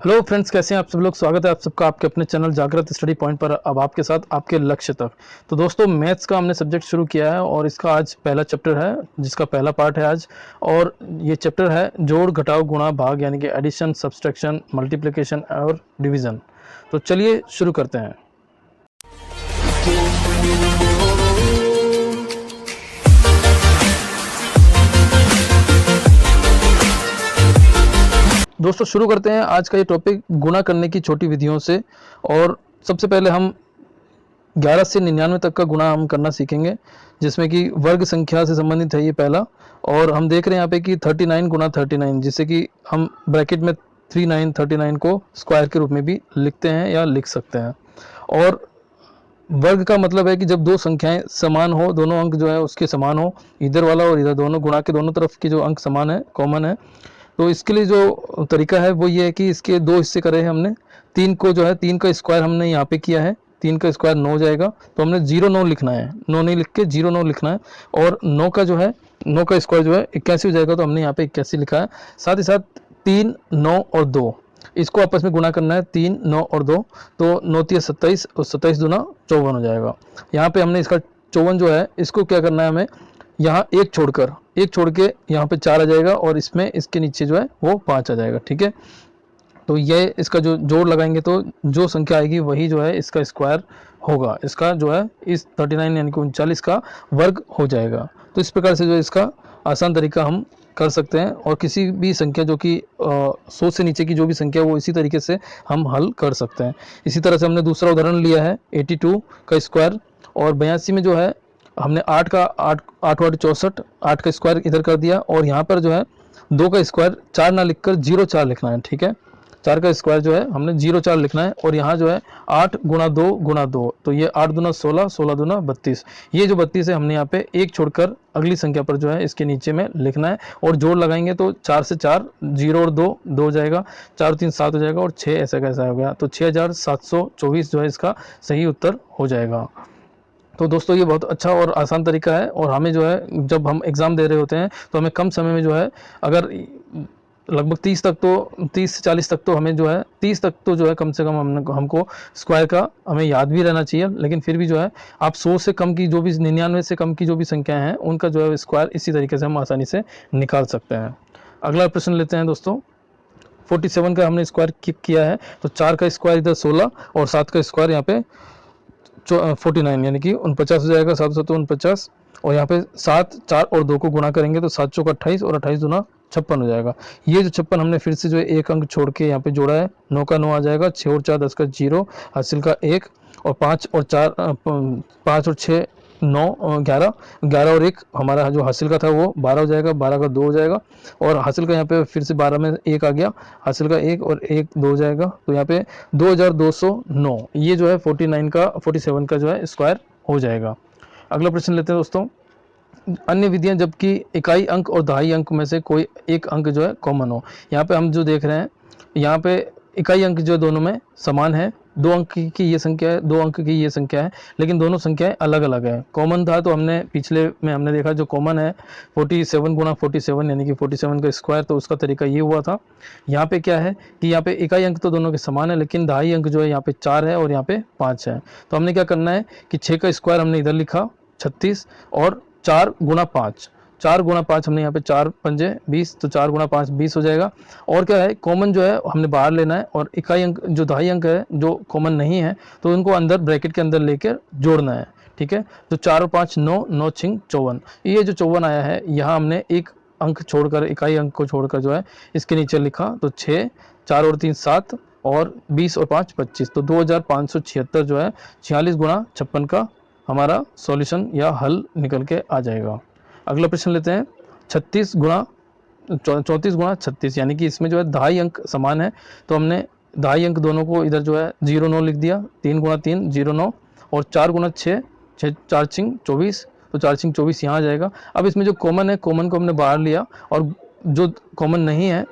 Hello friends, कैसे हैं आप सब लोग। स्वागत है आप सबका आपके अपने चैनल जागृत स्टडी पॉइंट पर। अब आपके साथ आपके लक्ष्य तक। तो दोस्तों, मैथ्स का हमने सब्जेक्ट शुरू किया है और इसका आज पहला चैप्टर है, जिसका पहला पार्ट है आज। और ये चैप्टर है जोड़ घटाव गुणा भाग, यानी कि एडिशन, सब्सट्रैक्शन, मल्टीप्लिकेशन और डिवीज़न। तो चलिए शुरू करते हैं। दोस्तों, शुरू करते हैं आज का ये टॉपिक गुणा करने की छोटी विधियों से। और सबसे पहले हम 11 से 99 तक का गुणा हम करना सीखेंगे, जिसमें कि वर्ग संख्या से संबंधित है ये पहला। और हम देख रहे हैं यहाँ पे कि 39 गुणा 39, जिससे कि हम ब्रैकेट में 39 को स्क्वायर के रूप में भी लिखते हैं या लिख सकते हैं। और वर्ग का मतलब है कि जब दो संख्याएं समान हो, दोनों अंक जो है उसके समान हो, इधर वाला और इधर दोनों गुणा के दोनों तरफ के जो अंक समान है, कॉमन है। तो इसके लिए जो तरीका है वो ये है कि इसके दो हिस्से करे हैं हमने। 3 को जो है 3 का स्क्वायर हमने यहाँ पे किया है, 3 का स्क्वायर 9 जाएगा, तो हमने 0 9 लिखना है, 9 नहीं लिख के 0 9 लिखना है। और 9 का जो है 9 का स्क्वायर जो है 81 हो जाएगा, तो हमने यहाँ पे 81 लिखा है। साथ ही साथ 3 9 और 2 इसको आपस में गुणा करना है, 3 9 और 2, तो 9 3 27 और 27 दूना 54 हो जाएगा। यहाँ पे हमने इसका 54 जो है इसको क्या करना है, हमें यहाँ एक छोड़ के यहाँ पे 4 आ जाएगा और इसमें इसके नीचे जो है वो 5 आ जाएगा। ठीक है, तो ये इसका जो जोड़ लगाएंगे तो जो संख्या आएगी वही जो है इसका स्क्वायर होगा, इसका जो है इस 39 यानी कि 39 का वर्ग हो जाएगा। तो इस प्रकार से जो इसका आसान तरीका हम कर सकते हैं। और किसी भी संख्या जो कि 100 से नीचे की जो भी संख्या वो इसी तरीके से हम हल कर सकते हैं। इसी तरह से हमने दूसरा उदाहरण लिया है 82 का स्क्वायर। और 82 में जो है हमने 8 का 8 8 8 64, 8 का स्क्वायर इधर कर दिया। और यहाँ पर जो है 2 का स्क्वायर 4 ना लिखकर 0 4 लिखना है। ठीक है, 4 का स्क्वायर जो है हमने 0 4 लिखना है। और यहाँ जो है 8 गुणा 2 गुणा 2, तो ये 8 दूना 16, 16 दूना 32। ये जो 32 है हमने यहाँ पे एक छोड़कर अगली संख्या पर जो है इसके नीचे में लिखना है। और जोड़ लगाएंगे तो 4 से 4, 0 और 2 2 हो जाएगा, 4 और 3 7 हो जाएगा, और 6 ऐसा कैसा हो गया, तो 6724 जो है इसका सही उत्तर हो जाएगा। तो दोस्तों, ये बहुत अच्छा और आसान तरीका है। और हमें जो है जब हम एग्ज़ाम दे रहे होते हैं तो हमें कम समय में जो है, अगर लगभग 30 से 40 तक तो हमें जो है 30 तक तो जो है कम से कम हमको स्क्वायर का हमें याद भी रहना चाहिए। लेकिन फिर भी जो है आप 100 से कम की जो भी 99 से कम की जो भी संख्याएं हैं उनका जो है स्क्वायर इसी तरीके से हम आसानी से निकाल सकते हैं। अगला प्रश्न लेते हैं दोस्तों। 47 का हमने स्क्वायर किया है, तो 4 का स्क्वायर इधर 16 और 7 का स्क्वायर यहाँ पे 49 यानी कि 49 हो जाएगा, 7 7 49। और यहाँ पे 7 4 और 2 को गुणा करेंगे तो 7 चौक 28 और 28 दूना 56 हो जाएगा। ये जो 56 हमने फिर से जो है एक अंक छोड़ के यहाँ पे जोड़ा है, 9 का 9 आ जाएगा, 6 और 4 10 का 0, हासिल का 1, और 5 और 4 5 और 6 9 11, 11 और 1 हमारा जो हासिल का था वो 12 हो जाएगा, 12 का 2 हो जाएगा। और हासिल का यहाँ पे फिर से 12 में 1 आ गया, हासिल का 1 और 1 2 हो जाएगा, तो यहाँ पे 2209 ये जो है 47 का जो है स्क्वायर हो जाएगा। अगला प्रश्न लेते हैं दोस्तों। अन्य विधियां, जबकि इकाई अंक और दहाई अंक में से कोई एक अंक जो है कॉमन हो। यहाँ पे हम जो देख रहे हैं, यहाँ पे इकाई अंक जो दोनों में समान है, 2 अंक की ये संख्या है, 2 अंक की ये संख्या है, लेकिन दोनों संख्याएं अलग अलग है। कॉमन था तो हमने पिछले में हमने देखा जो कॉमन है 47 गुणा 47 यानी कि 47 का स्क्वायर, तो उसका तरीका ये हुआ था। यहाँ पे क्या है कि यहाँ पे इकाई अंक तो दोनों के समान है, लेकिन दहाई अंक जो है यहाँ पे 4 है और यहाँ पे 5 है। तो हमने क्या करना है कि 6 का स्क्वायर हमने इधर लिखा 36, और 4 गुणा 5, 4 गुणा 5 हमने यहाँ पे 4 पंजे 20, तो 4 गुणा 5 20 हो जाएगा। और क्या है, कॉमन जो है हमने बाहर लेना है, और इकाई अंक जो दहाई अंक है जो कॉमन नहीं है तो उनको अंदर ब्रैकेट के अंदर लेकर जोड़ना है। ठीक है, तो 4 और 5 9, 9 6 54, ये जो 54 आया है यहाँ हमने एक अंक छोड़कर, इकाई अंक को छोड़कर जो है इसके नीचे लिखा, तो 6, 4 और 3 7, और 20 और 5 25, तो 2576 जो है 46 गुणा 56 का हमारा सॉल्यूशन या हल निकल के आ जाएगा। अगला प्रश्न लेते हैं। 36 गुणा 34 गुणा 36, यानी कि इसमें जो है दहाई अंक समान है, तो हमने दहाई अंक दोनों को इधर जो है 0 9 लिख दिया, 3 गुणा 3 0 9, और 4 गुणा 6 6 4 6 24, तो 4 6 24 यहाँ आ जाएगा। अब इसमें जो कॉमन है, कॉमन को हमने बाहर लिया, और जो कॉमन नहीं है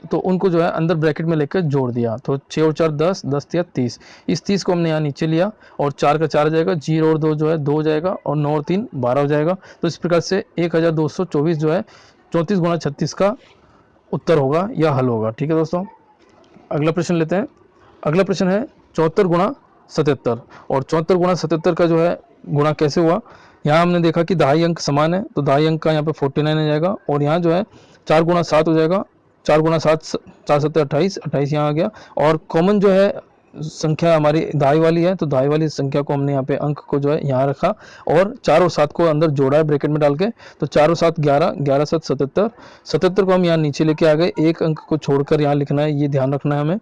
तो उनको जो है अंदर ब्रैकेट में लेकर जोड़ दिया, तो 6 और 4 10, 10 या 30, इस 30 को हमने यहाँ नीचे लिया, और 4 का 4 हो जाएगा, 0 और 2 जो है 2 हो जाएगा, और 9 और 3 12 हो जाएगा। तो इस प्रकार से 1224 जो है 34 गुणा 36 का उत्तर होगा या हल होगा। ठीक है दोस्तों। अगला प्रश्न लेते हैं। अगला प्रश्न है 74 गुणा 77। और 74 गुणा 77 का जो है गुणा कैसे हुआ, यहाँ हमने देखा कि दहाई अंक समान है, तो दहाई अंक का यहाँ पे 49 आ जाएगा। और यहाँ जो है 4 गुणा 7 हो जाएगा, 4 गुणा 7 4 7 28, 28 यहाँ आ गया। और कॉमन जो है संख्या हमारी दहाई वाली है, तो दहाई वाली संख्या को हमने यहाँ पे अंक को जो है यहाँ रखा और 4 और 7 को अंदर जोड़ा है ब्रैकेट में डाल के। तो 4 और 7 11, 11 7 77, 77 को हम यहाँ नीचे लेके आ गए, एक अंक को छोड़कर यहाँ लिखना है, ये ध्यान रखना है हमें।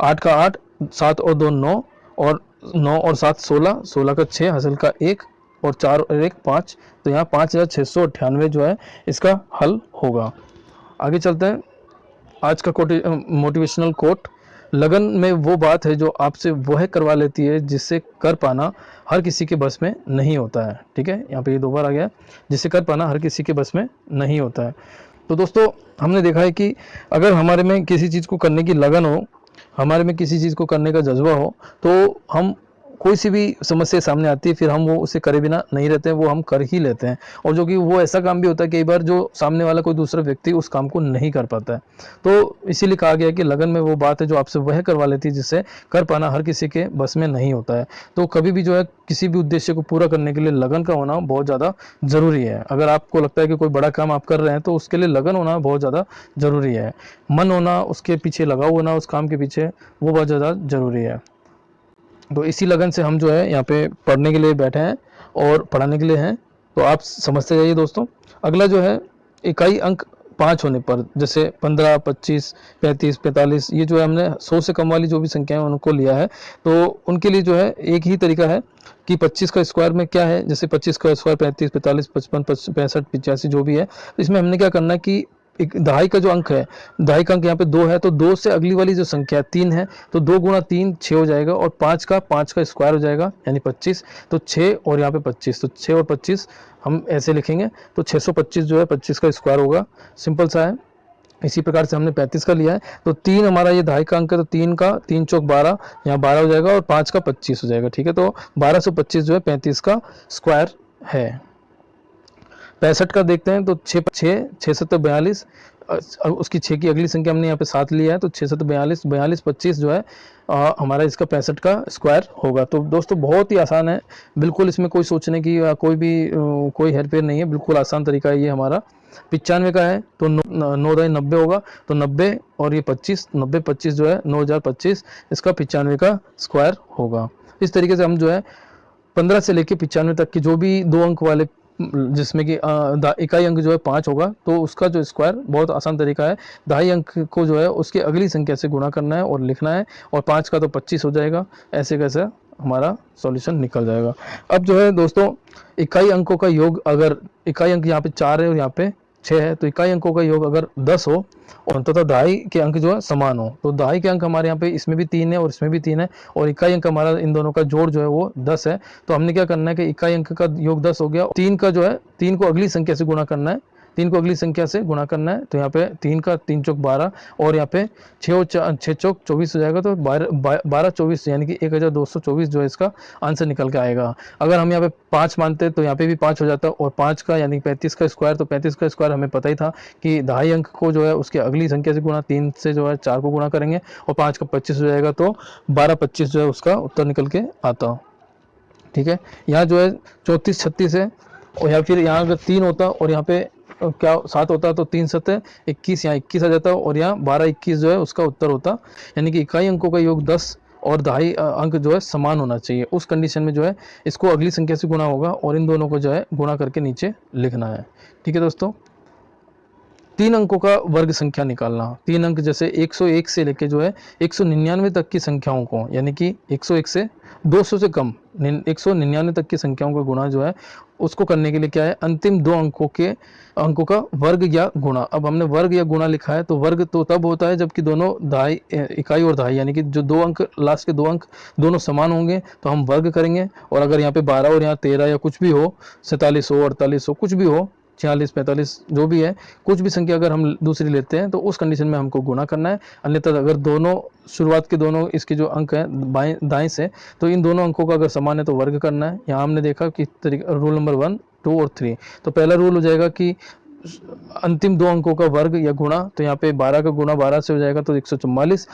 8 का 8, 7 और 2 9, और 9 और 7 16, 16 का 6, हसल का 1, और 4 और 1 5। तो यहाँ 5698 जो है इसका हल होगा। आगे चलते हैं। आज का मोटिवेशनल कोट, लगन में वो बात है जो आपसे वह करवा लेती है जिससे कर पाना हर किसी के बस में नहीं होता है। ठीक है, यहाँ पे ये 2 बार आ गया, जिससे कर पाना हर किसी के बस में नहीं होता है। तो दोस्तों हमने देखा है कि अगर हमारे में किसी चीज़ को करने की लगन हो, हमारे में किसी चीज़ को करने का जज्बा हो, तो हम कोई सी भी समस्या सामने आती है फिर हम वो उसे करे बिना नहीं रहते हैं, वो हम कर ही लेते हैं। और जो कि वो ऐसा काम भी होता है कई बार जो सामने वाला कोई दूसरा व्यक्ति उस काम को नहीं कर पाता है। तो इसीलिए कहा गया है कि लगन में वो बात है जो आपसे वह करवा लेती है जिससे कर पाना हर किसी के बस में नहीं होता है। तो कभी भी जो है किसी भी उद्देश्य को पूरा करने के लिए लगन का होना बहुत ज़्यादा ज़रूरी है। अगर आपको लगता है कि कोई बड़ा काम आप कर रहे हैं तो उसके लिए लगन होना बहुत ज़्यादा ज़रूरी है, मन होना, उसके पीछे लगाव होना उस काम के पीछे, वो बहुत ज़्यादा ज़रूरी है। तो इसी लगन से हम जो है यहाँ पे पढ़ने के लिए बैठे हैं और पढ़ाने के लिए हैं, तो आप समझते जाइए दोस्तों। अगला जो है इकाई अंक 5 होने पर, जैसे 15 25 35 45, ये जो है हमने 100 से कम वाली जो भी संख्याएं उनको लिया है, तो उनके लिए जो है एक ही तरीका है कि 25 का स्क्वायर में क्या है, जैसे 25 का स्क्वायर 35 45 55 65 85 जो भी है। तो इसमें हमने क्या करना है कि एक दहाई का जो अंक है, दहाई का अंक यहाँ पे 2 है, तो 2 से अगली वाली जो संख्या 3 है, तो 2 गुणा 3 6 हो जाएगा, और 5 का स्क्वायर हो जाएगा यानी 25। तो 6 और यहाँ पे 25, तो 6 और 25 हम ऐसे लिखेंगे, तो 625 जो है 25 का स्क्वायर होगा। सिंपल सा है। इसी प्रकार से हमने 35 का लिया है, तो 3 हमारा ये दहाई का अंक है, तो 3 का 3 चौक 12, यहाँ 12 हो जाएगा, और 5 का 25 हो जाएगा। ठीक है, तो 1225 जो है 35 का स्क्वायर है। 65 का देखते हैं, तो 6 6 6 7 42, उसकी 6 की अगली संख्या हमने यहाँ पे 7 लिया है, तो 6 7 42 42 25 जो है हमारा इसका 65 का स्क्वायर होगा। तो दोस्तों बहुत ही आसान है, बिल्कुल इसमें कोई सोचने की या कोई हेरफेर नहीं है, बिल्कुल आसान तरीका है ये हमारा। 95 का है, तो 9 दाई 90 होगा, तो 90 और ये 25, 90 25 जो है 9025, इसका 95 का स्क्वायर होगा। इस तरीके से हम जो है 15 से लेके 95 तक की जो भी 2 अंक वाले, जिसमें कि इकाई अंक जो है 5 होगा, तो उसका जो स्क्वायर बहुत आसान तरीका है, दहाई अंक को जो है उसके अगली संख्या से गुणा करना है और लिखना है, और 5 का तो 25 हो जाएगा। ऐसे कैसे हमारा सॉल्यूशन निकल जाएगा। अब जो है दोस्तों इकाई अंकों का योग, अगर इकाई अंक यहाँ पे 4 है और यहाँ पे 6 है, तो इकाई अंकों का योग अगर 10 हो और अंततः दहाई के अंक जो है समान हो, तो दहाई के अंक हमारे यहाँ पे इसमें भी 3 है और इसमें भी 3 है, और इकाई अंक हमारा इन दोनों का जोड़ जो है वो 10 है। तो हमने क्या करना है कि इकाई अंक का योग 10 हो गया, 3 का जो है 3 को अगली संख्या से गुणा करना है, 3 को अगली संख्या से गुणा करना है। तो यहाँ पे 3 का 3 चौक 12, और यहाँ पे 6 चौक 24 हो जाएगा, तो 12 24 यानी कि 1224 जो है इसका आंसर निकल के आएगा। अगर हम यहाँ पे 5 मानते तो यहाँ पे भी 5 हो जाता, और 5 का यानी 35 का स्क्वायर, तो 35 का स्क्वायर हमें पता ही था कि दहाई अंक को जो है उसके अगली संख्या से गुणा, 3 से जो है 4 को गुणा करेंगे, और 5 का 25 हो जाएगा, तो 12 25 जो है उसका उत्तर निकल के आता। ठीक है, यहाँ जो है 34 36 है, और या फिर यहाँ अगर 3 होता और यहाँ पे क्या 7 होता, तो 3 7 21, यहाँ 21 आ जाता, और यहाँ 12 21 जो है उसका उत्तर होता। यानी कि इकाई अंकों का योग 10 और दहाई अंक जो है समान होना चाहिए। उस कंडीशन में जो है इसको अगली संख्या से गुणा होगा, और इन दोनों को जो है गुणा करके नीचे लिखना है। ठीक है दोस्तों, 3 अंकों का वर्ग संख्या निकालना। 3 अंक जैसे 101 से लेके जो है 199 तक की संख्याओं को, यानी कि 101 से 200 से कम 199 तक की संख्याओं का गुणा जो है उसको करने के लिए क्या है, अंतिम 2 अंकों का वर्ग या गुणा। अब हमने वर्ग या गुणा लिखा है, तो वर्ग तो तब होता है जबकि दोनों दहाई, इकाई और दहाई, यानी कि जो 2 अंक लास्ट के 2 अंक दोनों समान होंगे तो हम वर्ग करेंगे। और अगर यहाँ पे 12 और यहाँ 13 या कुछ भी हो, 47 हो 48 हो कुछ भी हो, 46 45 जो भी है, कुछ भी संख्या अगर हम दूसरी लेते हैं तो उस कंडीशन में हमको गुणा करना है। अन्यथा अगर दोनों शुरुआत के दोनों इसके जो अंक हैं बाएं दाएं से, तो इन दोनों अंकों का अगर समान है तो वर्ग करना है। यहाँ हमने देखा कि रूल नंबर 1 2 और 3। तो पहला रूल हो जाएगा कि अंतिम दो अंकों का वर्ग या गुणा, तो यहाँ पे 12 का गुणा 12 से हो जाएगा तो 144।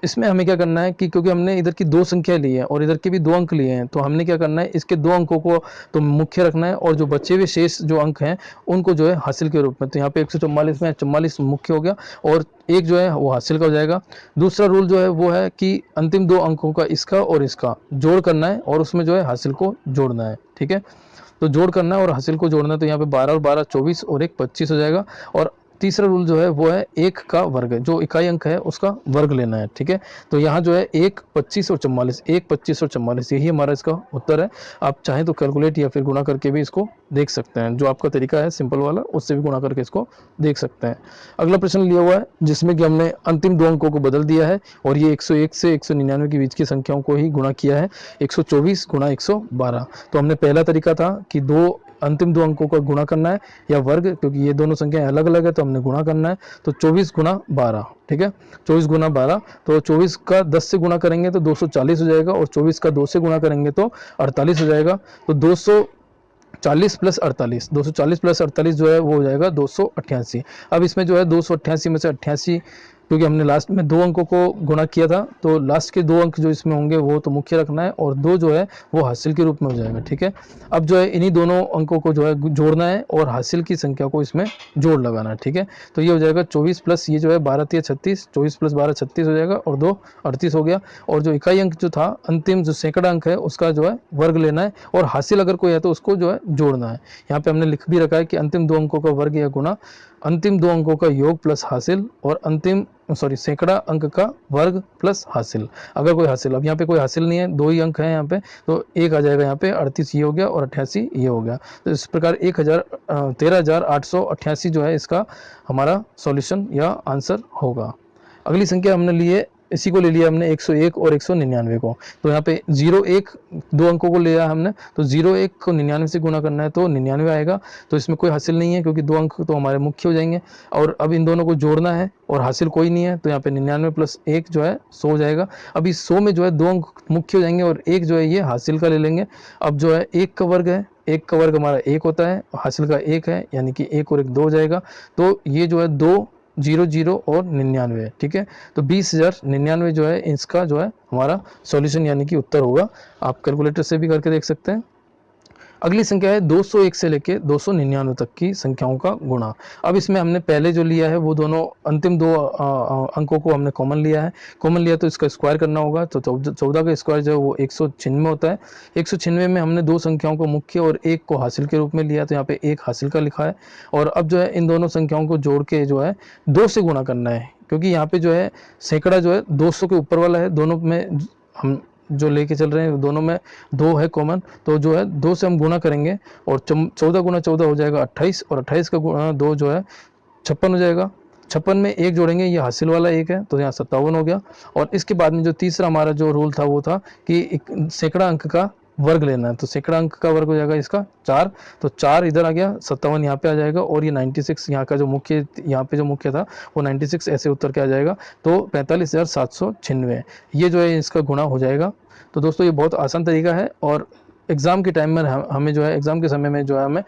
इसमें हमें क्या करना है कि क्योंकि हमने इधर की दो संख्या ली है और इधर के भी दो अंक लिए हैं, तो हमने क्या करना है, इसके दो अंकों को तो मुख्य रखना है और जो बचे हुए शेष जो अंक हैं उनको जो है हासिल के रूप में, तो यहाँ पे 144 में 44 मुख्य हो गया और एक जो है वो हासिल का हो जाएगा। दूसरा रूल जो है वो है कि अंतिम दो अंकों का इसका और इसका जोड़ करना है और उसमें जो है हासिल को जोड़ना है। ठीक है, तो जोड़ करना है और हासिल को जोड़ना है, तो यहाँ पे 12 और 12 24 और एक 25 हो जाएगा। और तीसरा रूल जो है वो है एक का वर्ग, जो इकाई अंक है उसका वर्ग लेना है। ठीक है, तो यहाँ जो है 1 25 और 44, 1 25 और 44, यही हमारा इसका उत्तर है। आप चाहें तो कैलकुलेट या फिर गुणा करके भी इसको देख सकते हैं, जो आपका तरीका है सिंपल वाला उससे भी गुणा करके इसको देख सकते हैं। अगला प्रश्न लिया हुआ है जिसमें कि हमने अंतिम दो अंकों को बदल दिया है और ये 101 से 199 के बीच की संख्याओं को ही गुणा किया है, 124 गुणा 112। तो हमने पहला तरीका था कि अंतिम दो अंकों का गुणा करना है या वर्ग, क्योंकि ये दोनों संख्याएं अलग अलग है तो हमने गुणा करना है, तो 24 गुणा 12। ठीक है, 24 गुणा 12, तो 24 का 10 से गुणा करेंगे तो 240 हो जाएगा और 24 का 2 से गुणा करेंगे तो 48 हो जाएगा। तो 240 प्लस 48, 240 प्लस 48 जो है वो हो जाएगा 288। अब इसमें जो है 288 में से 88, क्योंकि हमने लास्ट में दो अंकों को गुणा किया था तो लास्ट के दो अंक जो इसमें होंगे वो तो मुख्य रखना है और दो जो है वो हासिल के रूप में हो जाएगा। ठीक है, अब जो है इन्हीं दोनों अंकों को जो है जोड़ना है और हासिल की संख्या को इसमें जोड़ लगाना है। ठीक है, तो ये हो जाएगा 24 प्लस ये जो है 12 3 36, 24 प्लस 12 36 हो जाएगा और 2 38 हो गया। और जो इकाई अंक जो था अंतिम जो सैकड़ा अंक है उसका जो है वर्ग लेना है और हासिल अगर कोई है तो उसको जो है जोड़ना है। यहाँ पे हमने लिख भी रखा है कि अंतिम दो अंकों का वर्ग या गुणा अंतिम दो अंकों का योग प्लस हासिल और सैकड़ा अंक का वर्ग प्लस हासिल, अगर कोई हासिल, अब यहाँ पे कोई हासिल नहीं है, दो ही अंक है यहाँ पे, तो एक आ जाएगा यहाँ पे 38 ये हो गया और 88 ये हो गया। तो इस प्रकार 13,888 जो है इसका हमारा सॉल्यूशन या आंसर होगा। अगली संख्या हमने ली है, इसी को ले लिया हमने 101 और 199 को, तो यहाँ पे 01 दो अंकों को लिया हमने, तो 01 को 99 से गुणा करना है तो 99 आएगा। तो इसमें कोई हासिल नहीं है क्योंकि दो अंक तो हमारे मुख्य हो जाएंगे और अब इन दोनों को जोड़ना है और हासिल कोई नहीं है, तो यहाँ पे 99 प्लस 1 जो है 100 हो जाएगा। अब इस 100 में जो है दो अंक मुख्य हो जाएंगे और एक जो है ये हासिल का ले लेंगे। अब जो है एक का वर्ग है, एक का वर्ग हमारा एक होता है, हासिल का एक है, यानी कि एक और एक 2 हो जाएगा। तो ये जो है 2 0 0 और 99। ठीक है, तो 20,099 जो है इसका जो है हमारा सॉल्यूशन यानी कि उत्तर होगा। आप कैलकुलेटर से भी करके देख सकते हैं। अगली संख्या है 201 से लेके 299 तक की संख्याओं का गुणा। अब इसमें हमने पहले जो लिया है वो दोनों अंतिम दो अंकों को हमने कॉमन लिया है, कॉमन लिया तो इसका स्क्वायर करना होगा, तो 14 का स्क्वायर जो है वो 196 होता है। 196 में हमने दो संख्याओं को मुख्य और एक को हासिल के रूप में लिया, तो यहाँ पे एक हासिल का लिखा है। और अब जो है इन दोनों संख्याओं को जोड़ के जो है 2 से गुणा करना है, क्योंकि यहाँ पे जो है सैकड़ा जो है 200 के ऊपर वाला है, दोनों में हम जो लेके चल रहे हैं दोनों में 2 है कॉमन, तो जो है 2 से हम गुणा करेंगे और 14 गुणा 14 हो जाएगा 28 और 28 का गुणा 2 जो है 56 हो जाएगा। 56 में एक जोड़ेंगे, ये हासिल वाला एक है तो यहाँ 57 हो गया। और इसके बाद में जो तीसरा हमारा जो रूल था वो था कि सैकड़ा अंक का वर्ग लेना है, तो सैकड़ा अंक का वर्ग हो जाएगा इसका 4, तो 4 इधर आ गया, 57 यहाँ पे आ जाएगा और ये 96 यहाँ का जो मुख्य, यहाँ पे जो मुख्य था वो 96 ऐसे उत्तर के आ जाएगा, तो 45,796 ये जो है इसका गुणा हो जाएगा। तो दोस्तों ये बहुत आसान तरीका है और एग्ज़ाम के टाइम में हमें जो है एग्ज़ाम के समय में जो है हमें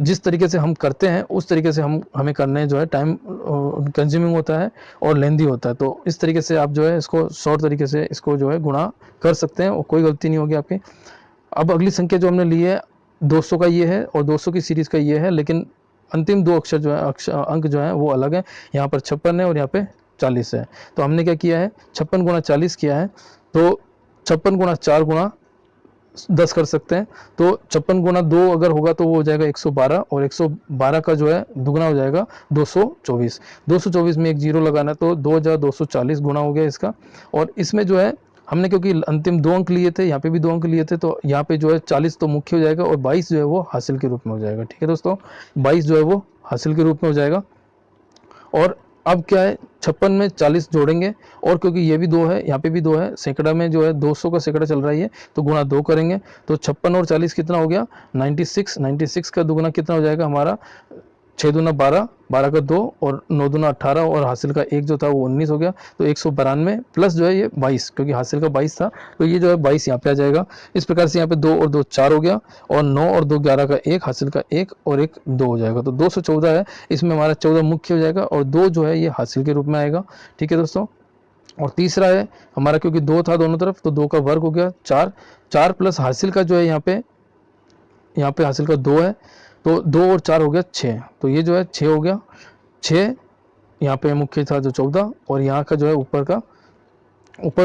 जिस तरीके से हम करते हैं उस तरीके से हमें करने जो है टाइम कंज्यूमिंग होता है और लेंदी होता है, तो इस तरीके से आप जो है इसको शॉर्ट तरीके से इसको जो है गुणा कर सकते हैं और कोई गलती नहीं होगी आपकी। अब अगली संख्या जो हमने ली है 200 का ये है और 200 की सीरीज़ का ये है, लेकिन अंतिम दो अक्षर जो है अंक जो है वो अलग है, यहाँ पर 56 है और यहाँ पे 40 है। तो हमने क्या किया है 56 गुणा 40 किया है, तो 56 गुणा 4 गुणा 10 कर सकते हैं, तो 56 गुणा 2 अगर होगा तो वो हो जाएगा 112 और 112 का जो है दुगना हो जाएगा 224। 224 में एक जीरो लगाना है तो 2240 गुणा हो गया इसका। और इसमें जो है हमने क्योंकि अंतिम दो अंक लिए थे, यहाँ पे भी दो अंक लिए थे, तो यहाँ पे जो है 40 तो मुख्य हो जाएगा और 22 जो है वो हासिल के रूप में हो जाएगा। ठीक है दोस्तों, 22 जो है वो हासिल के रूप में हो जाएगा। और अब क्या है 56 में 40 जोड़ेंगे और क्योंकि ये भी 2 है यहाँ पे भी 2 है, सैकड़ा में जो है 200 का सैकड़ा चल रहा है तो गुणा 2 करेंगे, तो 56 और 40 कितना हो गया 96। 96 का दुगना कितना हो जाएगा हमारा 6 दूना 12, 12 का 2 और 9 दूना 18 और हासिल का 1 जो था वो 19 हो गया। तो 192 प्लस जो है ये 22, क्योंकि हासिल का 22 था तो ये जो है 22 यहाँ पे आ जाएगा। इस प्रकार से यहाँ पे 2 और 2 4 हो गया और 9 और 2 11 का 1, हासिल का 1 और 1 2 हो जाएगा। तो 214 है, इसमें हमारा 14 मुख्य हो जाएगा और 2 जो है ये हासिल के रूप में आएगा। ठीक है दोस्तों। और तीसरा है हमारा, क्योंकि 2 था दोनों तरफ तो 2 का वर्ग हो गया 4, 4 प्लस हासिल का जो है यहाँ पे हासिल का 2 है तो 2 और 4 हो गया 6, तो ये जो है 6 हो गया। 6 यहाँ पे मुख्य था जो 14 और यहाँ का जो है ऊपर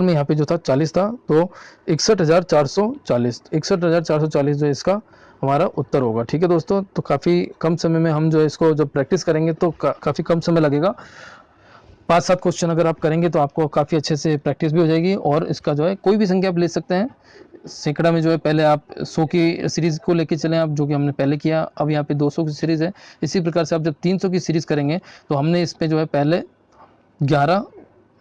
में यहाँ पे जो था 40 था तो 61,440, 61,440 जो है इसका हमारा उत्तर होगा। ठीक है दोस्तों। तो काफ़ी कम समय में हम जो है इसको जब प्रैक्टिस करेंगे तो काफ़ी कम समय लगेगा। 5-7 क्वेश्चन अगर आप करेंगे तो आपको काफ़ी अच्छे से प्रैक्टिस भी हो जाएगी। और इसका जो है कोई भी संख्या आप ले सकते हैं। सैकड़ा में जो है पहले आप 100 की सीरीज़ को लेके चलें आप, जो कि हमने पहले किया। अब यहाँ पे 200 की सीरीज़ है। इसी प्रकार से आप जब 300 की सीरीज़ करेंगे तो हमने इस पे जो है पहले 11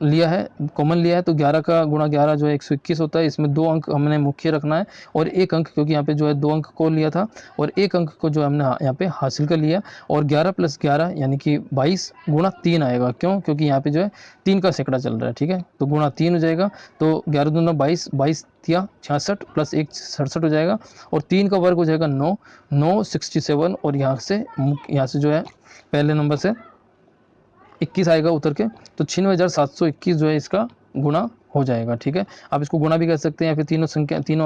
लिया है, कॉमन लिया है, तो 11 का गुणा 11 जो है 121 होता है। इसमें 2 अंक हमने मुख्य रखना है और 1 अंक, क्योंकि यहाँ पे जो है 2 अंक को लिया था और 1 अंक को जो हमने यहाँ पे हासिल कर लिया। और 11 प्लस 11 यानी कि 22 गुणा 3 आएगा। क्यों? क्योंकि यहाँ पे जो है 3 का सैकड़ा चल रहा है। ठीक है, तो गुणा 3 हो जाएगा। तो 11 दूना 22, 22 या 66 प्लस 1 67 हो जाएगा और 3 का वर्ग हो जाएगा 9, 9 67 और यहाँ से जो है पहले नंबर से 21 आएगा उतर के, तो 96,721 जो है इसका गुणा हो जाएगा। ठीक है, आप इसको गुणा भी कर सकते हैं या फिर तीनों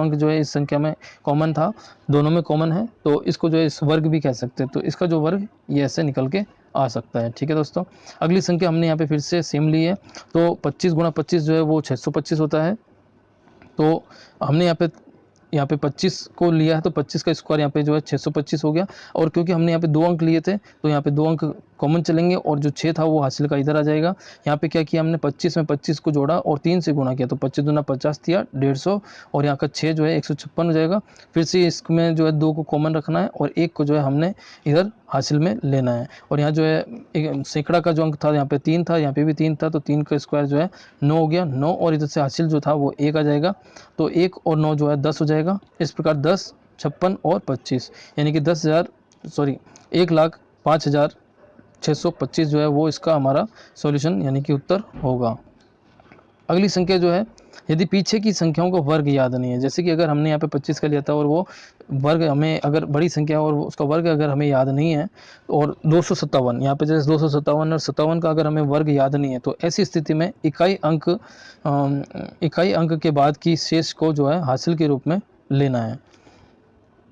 अंक जो है इस संख्या में कॉमन था, दोनों में कॉमन है, तो इसको जो है इस वर्ग भी कह सकते हैं। तो इसका जो वर्ग ये ऐसे निकल के आ सकता है। ठीक है दोस्तों। अगली संख्या हमने यहाँ पे फिर से सेम ली है, तो 25 गुणा 25 जो है वो 625 होता है। तो हमने यहाँ पे 25 को लिया है तो 25 का स्क्वायर यहाँ पे जो है 625 हो गया। और क्योंकि हमने यहाँ पे 2 अंक लिए थे तो यहाँ पे 2 अंक कॉमन चलेंगे और जो 6 था वो हासिल का इधर आ जाएगा। यहाँ पे क्या किया हमने 25 में 25 को जोड़ा और 3 से गुणा किया, तो 25 दूना 50 दिया 150 और यहाँ का 6 जो है 156 हो जाएगा। फिर से इसमें जो है 2 को कॉमन रखना है और 1 को जो है हमने इधर हासिल में लेना है। और यहाँ जो है एक सैकड़ा का जो अंक था यहाँ पे 3 था, यहाँ पे भी 3 था, तो 3 का स्क्वायर जो है 9 हो गया। 9 और इधर से हासिल जो था वो 1 आ जाएगा, तो 1 और 9 जो है 10 हो जाएगा। इस प्रकार 10, 56 और 25 यानी कि 1,05,625 जो है वो इसका हमारा सॉल्यूशन यानी कि उत्तर होगा। अगली संख्या जो है, यदि पीछे की संख्याओं का वर्ग याद नहीं है, जैसे कि अगर हमने यहाँ पे 25 का लिया था और वो वर्ग हमें अगर बड़ी संख्या और उसका वर्ग अगर हमें याद नहीं है, और 257 यहाँ पे जैसे 257 और 57 का अगर हमें वर्ग याद नहीं है, तो ऐसी स्थिति में इकाई अंक के बाद की शेष को जो है हासिल के रूप में लेना है।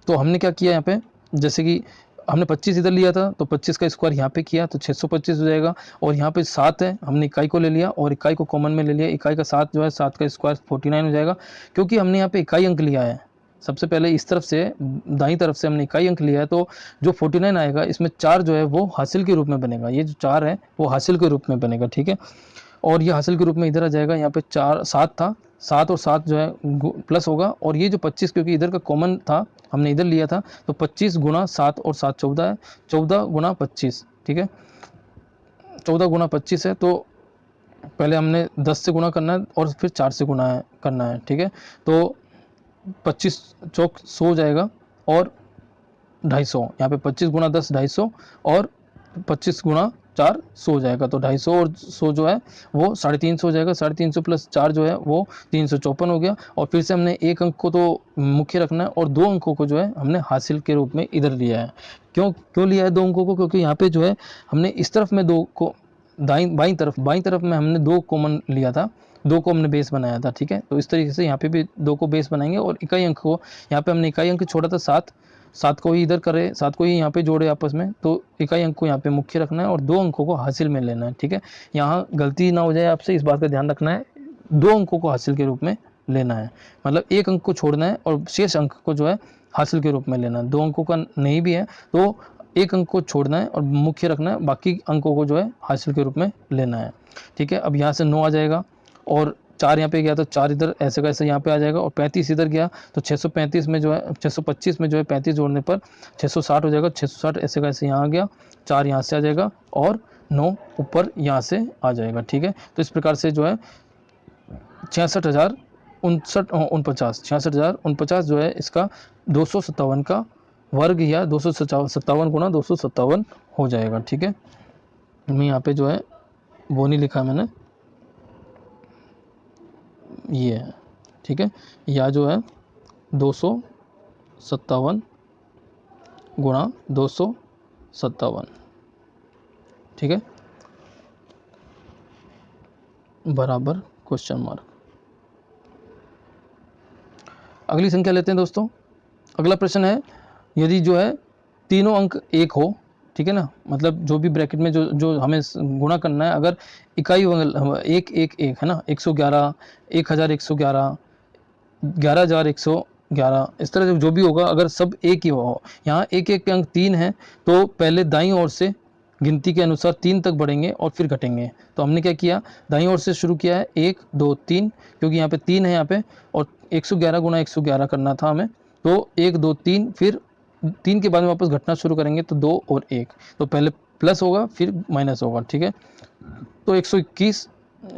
तो हमने क्या किया यहाँ पे, जैसे कि हमने 25 इधर लिया था तो 25 का स्क्वायर यहाँ पे किया तो 625 हो जाएगा। और यहाँ पे 7 है, हमने इकाई को ले लिया और इकाई को कॉमन में ले लिया। इकाई का 7 जो है 7 का स्क्वायर 49 हो जाएगा, क्योंकि हमने यहाँ पे इकाई अंक लिया है। सबसे पहले इस तरफ से दाईं तरफ से हमने इकाई अंक लिया है, तो जो 49 आएगा इसमें 4 जो है वो हासिल के रूप में बनेगा। ये जो 4 है वो हासिल के रूप में बनेगा। ठीक है, और ये हासिल के रूप में इधर आ जाएगा। यहाँ पे 7 था, 7 और 7 जो है प्लस होगा। और ये जो 25 क्योंकि इधर का कॉमन था हमने इधर लिया था, तो 25 गुणा 7 और 7 14 है, 14 गुणा 25। ठीक है, 14 गुणा 25 है, तो पहले हमने 10 से गुणा करना है और फिर 4 से गुणा करना है। ठीक है, तो 25 चौक 100 हो जाएगा और 250, यहाँ पे 25 गुणा 10 250 और 25 गुणा 4 100 हो जाएगा। तो 250 और 100 जो है वो 350 हो जाएगा। 350 प्लस 4 जो है वो 354 हो गया। और फिर से हमने 1 अंक को तो मुख्य रखना है और 2 अंकों को जो है हमने हासिल के रूप में इधर लिया है। क्यों लिया है 2 अंकों को? क्योंकि यहाँ पे जो है हमने इस तरफ में 2 को बाईं तरफ में हमने 2 कॉमन लिया था, 2 को हमने बेस बनाया था। ठीक है, तो इस तरीके से यहाँ पे भी 2 को बेस बनाएंगे और इकाई अंक को यहाँ पे हमने इकाई अंक छोड़ा था 7 को ही इधर करे, 7 को ही यहाँ पे जोड़े आपस में, तो इकाई अंक को यहाँ पे मुख्य रखना है और 2 अंकों को हासिल में लेना है। ठीक है, यहाँ गलती ना हो जाए आपसे, इस बात का ध्यान रखना है। 2 अंकों को हासिल के रूप में लेना है, मतलब 1 अंक को छोड़ना है और शेष अंक को जो है हासिल के रूप में लेना है। 2 अंकों का नहीं भी है तो 1 अंक को छोड़ना है और मुख्य रखना है, बाकी अंकों को जो है हासिल के रूप में लेना है। ठीक है, अब यहाँ से 9 आ जाएगा और 4 यहाँ पे गया तो 4 इधर ऐसे का ऐसे यहाँ पे आ जाएगा और 35 इधर गया तो 635 में जो है 625 में जो है 35 जोड़ने पर 660 हो जाएगा। 660 ऐसे का ऐसे यहाँ आ गया, 4 यहाँ से आ जाएगा और 9 ऊपर यहाँ से आ जाएगा। ठीक है, तो इस प्रकार से जो है 66,49 जो है इसका 257 का वर्ग या 257 गुणा 257 हो जाएगा। ठीक है, मैं यहाँ पे जो है वो नहीं लिखा मैंने, ये है। ठीक है, या जो है 257 गुणा 257, ठीक है, बराबर क्वेश्चन मार्क। अगली संख्या लेते हैं दोस्तों। अगला प्रश्न है, यदि जो है तीनों अंक एक हो, ठीक है ना, मतलब जो भी ब्रैकेट में जो जो हमें गुणा करना है, अगर इकाई एक एक एक है ना, 111, 1111, 11111, इस तरह से जो भी होगा, अगर सब एक ही हो, यहाँ एक एक के अंक 3 है, तो पहले दाईं ओर से गिनती के अनुसार 3 तक बढ़ेंगे और फिर घटेंगे। तो हमने क्या किया, दाईं ओर से शुरू किया है 1 2 3, क्योंकि यहाँ पे 3 है यहाँ पे, और 111 गुणा 111 करना था हमें, तो 1 2 3, फिर 3 के बाद में वापस घटना शुरू करेंगे तो 2 और 1, तो पहले प्लस होगा फिर माइनस होगा। ठीक है, तो 121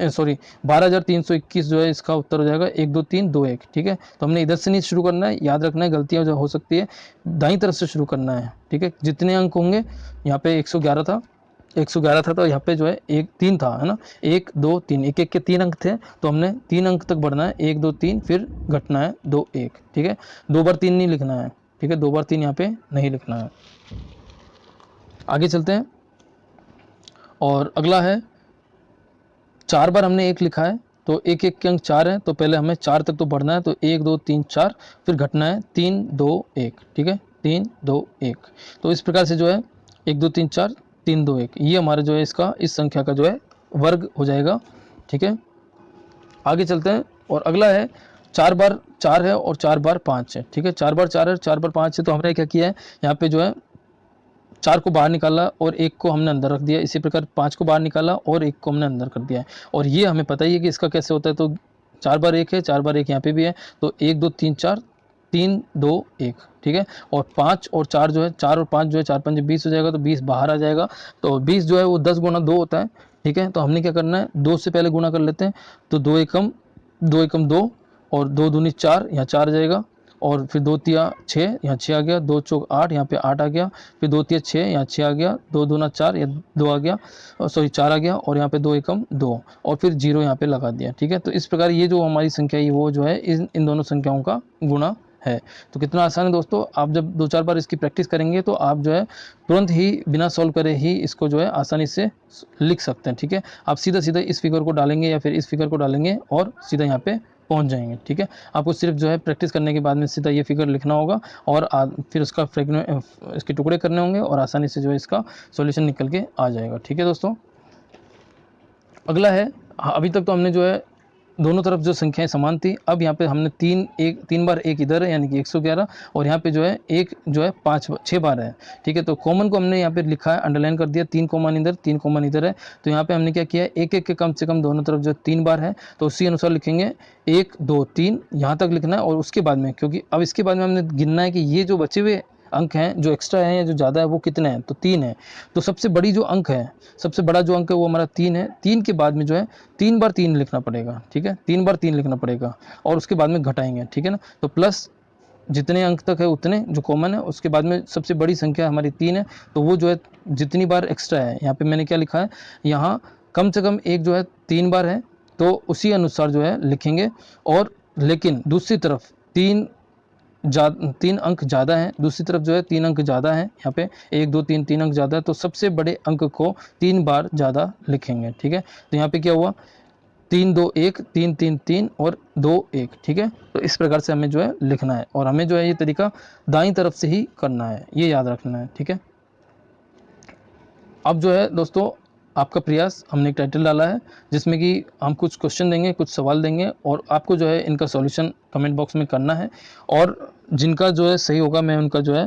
सॉरी 12,321 जो है इसका उत्तर हो जाएगा, 1 2 3 2 1। ठीक है, तो हमने इधर से नहीं शुरू करना है, याद रखना है, गलतियां जो हो सकती है, दाईं तरफ से शुरू करना है। ठीक है, जितने अंक होंगे, यहाँ पे 111 था, 111 था, तो यहाँ पे जो है 1 3 था, है ना, 1 2 3, एक एक के 3 अंक थे, तो हमने 3 अंक तक बढ़ना है, 1 2 3, फिर घटना है 2 1। ठीक है, 2 बार 3 नहीं लिखना है। ठीक है, 2 बार 3 यहाँ पे नहीं लिखना है। आगे चलते हैं, और अगला है 4 बार हमने 1 लिखा है, तो एक एक के अंक 4 हैं, तो पहले हमें 4 तक तो बढ़ना है, तो 1 2 3 4, फिर घटना है 3 2 1। ठीक है, 3 2 1, तो इस प्रकार से जो है 1 2 3 4 3 2 1, ये हमारा जो है इसका, इस संख्या का जो है वर्ग हो जाएगा। ठीक है, आगे चलते हैं, और अगला है 4 बार 4 है और 4 बार 5 है। ठीक है, 4 बार 4 है, 4 बार 5 है, तो हमने क्या किया है, यहाँ पे जो है 4 को बाहर निकाला और 1 को हमने अंदर रख दिया, इसी प्रकार 5 को बाहर निकाला और 1 को हमने अंदर कर दिया है। और ये हमें पता ही है कि इसका कैसे होता है, तो 4 बार 1 है, 4 बार 1 यहाँ पे भी है, तो 1 2 3 4 3 2 1। ठीक है, और 5 और 4 जो है, 4 और 5 जो है, 4 5 20 हो जाएगा, तो 20 बाहर आ जाएगा, तो 20 जो है वो 10 गुना 2 होता है। ठीक है, तो हमने क्या करना है, 2 से पहले गुना कर लेते हैं, तो 2 एकम 2 और 2 दूनी 4, यहाँ 4 आ जाएगा, और फिर 2 तिया 6, यहाँ 6 आ गया, 2 चौक 8, यहाँ पे 8 आ गया, फिर 2 तिया 6, यहाँ 6 आ गया, 2 दूना 4, या 2 आ गया, सॉरी 4 आ गया, और यहाँ पे 2 एकम 2, और फिर 0 यहाँ पे लगा दिया। ठीक है, तो इस प्रकार ये जो हमारी संख्या है, वो जो है इन दोनों संख्याओं का गुणा है। तो कितना आसान है दोस्तों, आप जब 2-4 बार इसकी प्रैक्टिस करेंगे, तो आप जो है तुरंत ही बिना सॉल्व करे ही इसको जो है आसानी से लिख सकते हैं। ठीक है, आप सीधा सीधा इस फिगर को डालेंगे या फिर इस फिगर को डालेंगे और सीधा यहाँ पे पहुंच जाएंगे। ठीक है, आपको सिर्फ जो है प्रैक्टिस करने के बाद में सीधा ये फिगर लिखना होगा, और फिर उसका इसके टुकड़े करने होंगे, और आसानी से जो है इसका सॉल्यूशन निकल के आ जाएगा। ठीक है दोस्तों, अगला है, अभी तक तो हमने जो है दोनों तरफ जो संख्याएं समान थी, अब यहाँ पे हमने 3 बार 1 इधर है, यानी कि 111, और यहाँ पे जो है 1 जो है 6 बार है। ठीक है, तो कॉमन को हमने यहाँ पे लिखा है, अंडरलाइन कर दिया, 3 कॉमन इधर, 3 कॉमन इधर है, तो यहाँ पे हमने क्या किया है, एक एक के कम से कम दोनों तरफ जो 3 बार है, तो उसी अनुसार लिखेंगे 1 2 3, यहाँ तक लिखना है, और उसके बाद में, क्योंकि अब इसके बाद में हमने गिनना है कि ये जो बचे हुए अंक हैं, जो एक्स्ट्रा है या जो ज़्यादा है, वो कितने हैं, तो 3 है। तो सबसे बड़ी जो अंक है, सबसे बड़ा जो अंक है वो हमारा 3 है। 3 के बाद में जो है 3 बार 3 लिखना पड़ेगा। ठीक है, 3 बार 3 लिखना पड़ेगा, और उसके बाद में घटाएंगे। ठीक है ना, तो प्लस जितने अंक तक है उतने जो कॉमन है, उसके बाद में सबसे बड़ी संख्या हमारी 3 है, तो वो जो है जितनी बार एक्स्ट्रा है, यहाँ पे मैंने क्या लिखा है, यहाँ कम से कम एक जो है 3 बार है, तो उसी अनुसार जो है लिखेंगे। और लेकिन दूसरी तरफ 3 अंक ज़्यादा है, दूसरी तरफ जो है 3 अंक ज़्यादा है, यहाँ पे 1 2 3 3 अंक ज़्यादा है, तो सबसे बड़े अंक को 3 बार ज़्यादा लिखेंगे। ठीक है, तो यहाँ पे क्या हुआ, 3 2 1, 3 3 3 और 2 1। ठीक है, तो इस प्रकार से हमें जो है लिखना है, और हमें जो है ये तरीका दाईं तरफ से ही करना है, ये याद रखना है। ठीक है, अब जो है दोस्तों, आपका प्रयास, हमने एक टाइटल डाला है जिसमें कि हम कुछ क्वेश्चन देंगे, कुछ सवाल देंगे, और आपको जो है इनका सॉल्यूशन कमेंट बॉक्स में करना है, और जिनका जो है सही होगा, मैं उनका जो है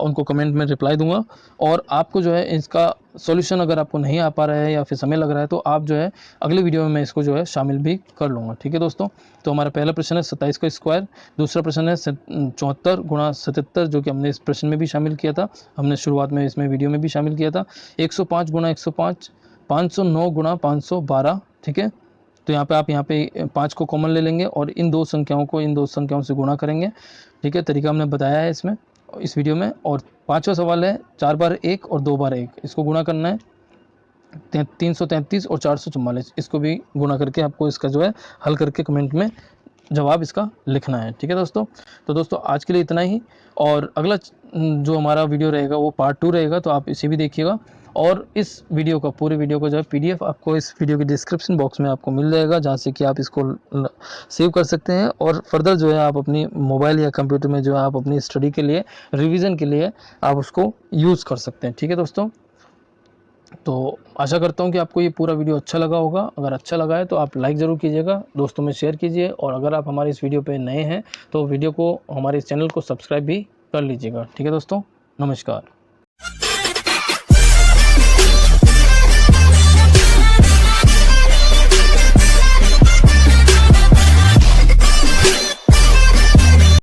उनको कमेंट में रिप्लाई दूंगा। और आपको जो है इसका सॉल्यूशन अगर आपको नहीं आ पा रहा है या फिर समय लग रहा है, तो आप जो है अगले वीडियो में मैं इसको जो है शामिल भी कर लूँगा। ठीक है दोस्तों, तो हमारा पहला प्रश्न है 27 का स्क्वायर, दूसरा प्रश्न है 74 गुणा 77, जो कि हमने इस प्रश्न में भी शामिल किया था, हमने शुरुआत में इसमें वीडियो में भी शामिल किया था। 105 गुणा 105, 509 गुणा 512। ठीक है, तो यहाँ पे आप यहाँ पे 5 को कॉमन ले लेंगे और इन दो संख्याओं से गुणा करेंगे। ठीक है, तरीका हमने बताया है इसमें। इस वीडियो में। और 5वां सवाल है 4 बार 1 और 2 बार 1, इसको गुणा करना है 333 और 444, इसको भी गुणा करके आपको इसका जो है हल करके कमेंट में जवाब इसका लिखना है। ठीक है दोस्तों, तो दोस्तों आज के लिए इतना ही, और अगला जो हमारा वीडियो रहेगा वो पार्ट 2 रहेगा, तो आप इसे भी देखिएगा। और इस वीडियो का, पूरे वीडियो का जो है PDF आपको इस वीडियो के डिस्क्रिप्शन बॉक्स में आपको मिल जाएगा, जहाँ से कि आप इसको सेव कर सकते हैं और फर्दर जो है आप अपनी मोबाइल या कंप्यूटर में जो है आप अपनी स्टडी के लिए, रिवीजन के लिए आप उसको यूज़ कर सकते हैं। ठीक है दोस्तों, तो आशा करता हूँ कि आपको ये पूरा वीडियो अच्छा लगा होगा। अगर अच्छा लगा है तो आप लाइक ज़रूर कीजिएगा, दोस्तों में शेयर कीजिए, और अगर आप हमारे इस वीडियो पे नए हैं तो वीडियो को, हमारे इस चैनल को सब्सक्राइब भी कर लीजिएगा। ठीक है दोस्तों, नमस्कार।